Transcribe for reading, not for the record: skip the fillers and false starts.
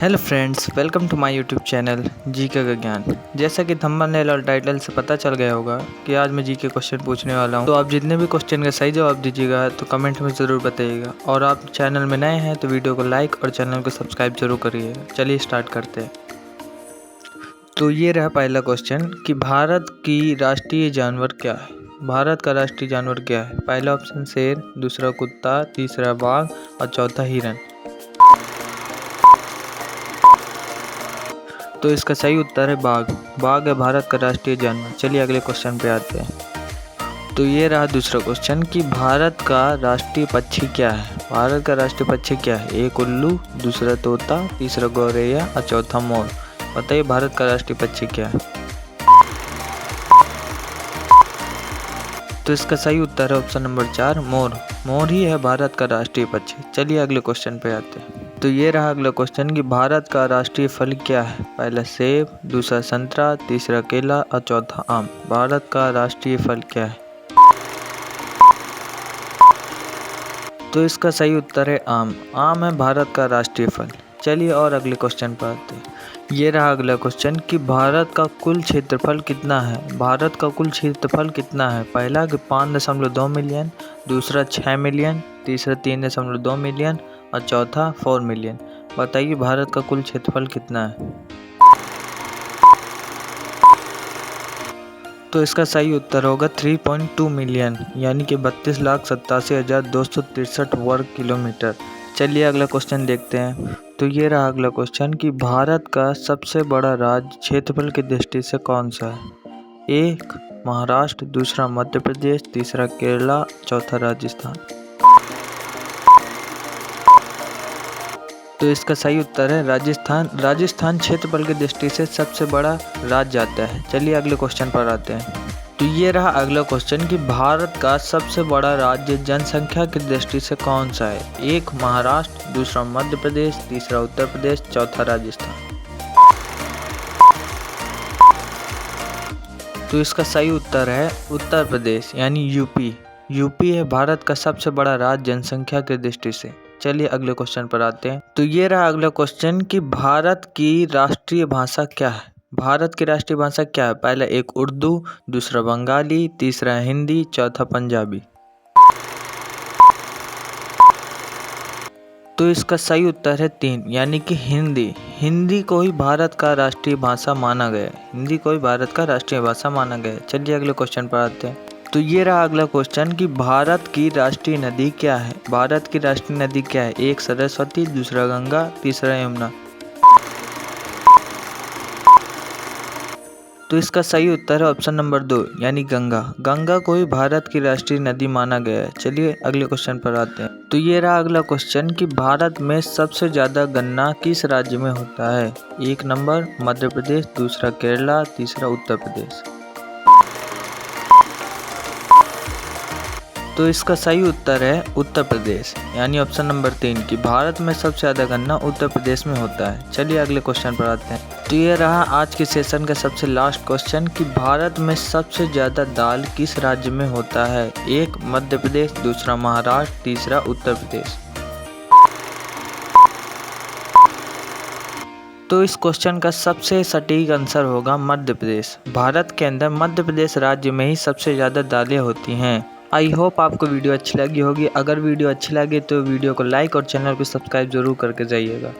Hello friends, welcome to my YouTube channel GK का ज्ञान। जैसा कि थंबनेल और टाइटल से पता चल गया होगा कि आज मैं जीके क्वेश्चन पूछने वाला हूं। तो आप जितने भी क्वेश्चन का सही जवाब दीजिएगा तो कमेंट में ज़रूर बताइएगा, और आप चैनल में नए हैं तो वीडियो को लाइक और चैनल को सब्सक्राइब जरूर करिएगा। चलिए स्टार्ट करते हैं। तो ये रहा पहला क्वेश्चन कि भारत की राष्ट्रीय जानवर क्या है। भारत का राष्ट्रीय जानवर क्या है? पहला ऑप्शन शेर, दूसरा कुत्ता, तीसरा बाघ और चौथा हिरन। तो इसका सही उत्तर है बाघ। बाघ है भारत का राष्ट्रीय जानवर। चलिए अगले क्वेश्चन पे आते हैं। तो ये रहा दूसरा क्वेश्चन कि भारत का राष्ट्रीय पक्षी क्या है। भारत का राष्ट्रीय पक्षी क्या है? एक उल्लू, दूसरा तोता, तीसरा गौरैया और चौथा मोर। बताइए भारत का राष्ट्रीय पक्षी क्या है? तो इसका सही उत्तर है ऑप्शन नंबर 4, मोर। मोर ही है भारत का राष्ट्रीय पक्षी। चलिए अगले क्वेश्चन पे आते हैं। तो ये रहा अगला क्वेश्चन कि भारत का राष्ट्रीय फल क्या है। पहला सेब, दूसरा संतरा, तीसरा केला और चौथा आम। भारत का राष्ट्रीय फल क्या है? तो इसका सही उत्तर है आम। आम है भारत का राष्ट्रीय फल। चलिए और अगले क्वेश्चन पर आते हैं। ये रहा अगला क्वेश्चन कि भारत का कुल क्षेत्रफल कितना है। भारत का कुल क्षेत्रफल कितना है? पहला कि 5.2 मिलियन, दूसरा 6 मिलियन, तीसरा 3.2 मिलियन और चौथा 4 मिलियन। बताइए भारत का कुल क्षेत्रफल कितना है? तो इसका सही उत्तर होगा 3.2 मिलियन, यानी कि 32,87,263 वर्ग किलोमीटर। चलिए अगला क्वेश्चन देखते हैं। तो ये रहा अगला क्वेश्चन कि भारत का सबसे बड़ा राज्य क्षेत्रफल की दृष्टि से कौन सा है? एक महाराष्ट्र, दूसरा मध्य प्रदेश, तीसरा केरला, चौथा राजस्थान। तो इसका सही उत्तर है राजस्थान। राजस्थान क्षेत्रफल की दृष्टि से सबसे बड़ा राज्य आता है। चलिए अगले क्वेश्चन पर आते हैं। तो ये रहा अगला क्वेश्चन कि भारत का सबसे बड़ा राज्य जनसंख्या की दृष्टि से कौन सा है? एक महाराष्ट्र, दूसरा मध्य प्रदेश, तीसरा उत्तर प्रदेश, चौथा राजस्थान। तो इसका सही उत्तर है उत्तर प्रदेश, यानी यूपी। यूपी है भारत का सबसे बड़ा राज्य जनसंख्या की दृष्टि से। चलिए अगले क्वेश्चन पर आते हैं। तो ये रहा अगला क्वेश्चन कि भारत की राष्ट्रीय भाषा क्या है। भारत की राष्ट्रीय भाषा क्या है? पहला एक उर्दू, दूसरा बंगाली, तीसरा हिंदी, चौथा पंजाबी। तो इसका सही उत्तर है 3, यानी कि हिंदी। हिंदी को ही भारत का राष्ट्रीय भाषा माना गया है। हिंदी को ही भारत का राष्ट्रीय भाषा माना गया है। चलिए अगले क्वेश्चन पर आते हैं। तो ये रहा अगला क्वेश्चन कि भारत की राष्ट्रीय नदी क्या है। भारत की राष्ट्रीय नदी क्या है? एक सरस्वती, दूसरा गंगा, तीसरा यमुना। तो इसका सही उत्तर है ऑप्शन नंबर 2, यानी गंगा। गंगा को ही भारत की राष्ट्रीय नदी माना गया है। चलिए अगले क्वेश्चन पर आते हैं। तो ये रहा अगला क्वेश्चन कि भारत में सबसे ज्यादा गन्ना किस राज्य में होता है? एक नंबर मध्य प्रदेश, दूसरा केरला, तीसरा उत्तर प्रदेश। तो इसका सही उत्तर है उत्तर प्रदेश, यानी ऑप्शन नंबर 3 कि भारत में सबसे ज़्यादा गन्ना उत्तर प्रदेश में होता है। चलिए अगले क्वेश्चन पर आते हैं। तो ये रहा आज के सेशन का सबसे लास्ट क्वेश्चन कि भारत में सबसे ज़्यादा दाल किस राज्य में होता है? एक मध्य प्रदेश, दूसरा महाराष्ट्र, तीसरा उत्तर प्रदेश। तो इस क्वेश्चन का सबसे सटीक आंसर होगा मध्य प्रदेश। भारत के अंदर मध्य प्रदेश राज्य में ही सबसे ज़्यादा दालें होती हैं। आई होप आपको वीडियो अच्छी लगी होगी। अगर वीडियो अच्छी लगी तो वीडियो को लाइक और चैनल को सब्सक्राइब जरूर करके जाइएगा।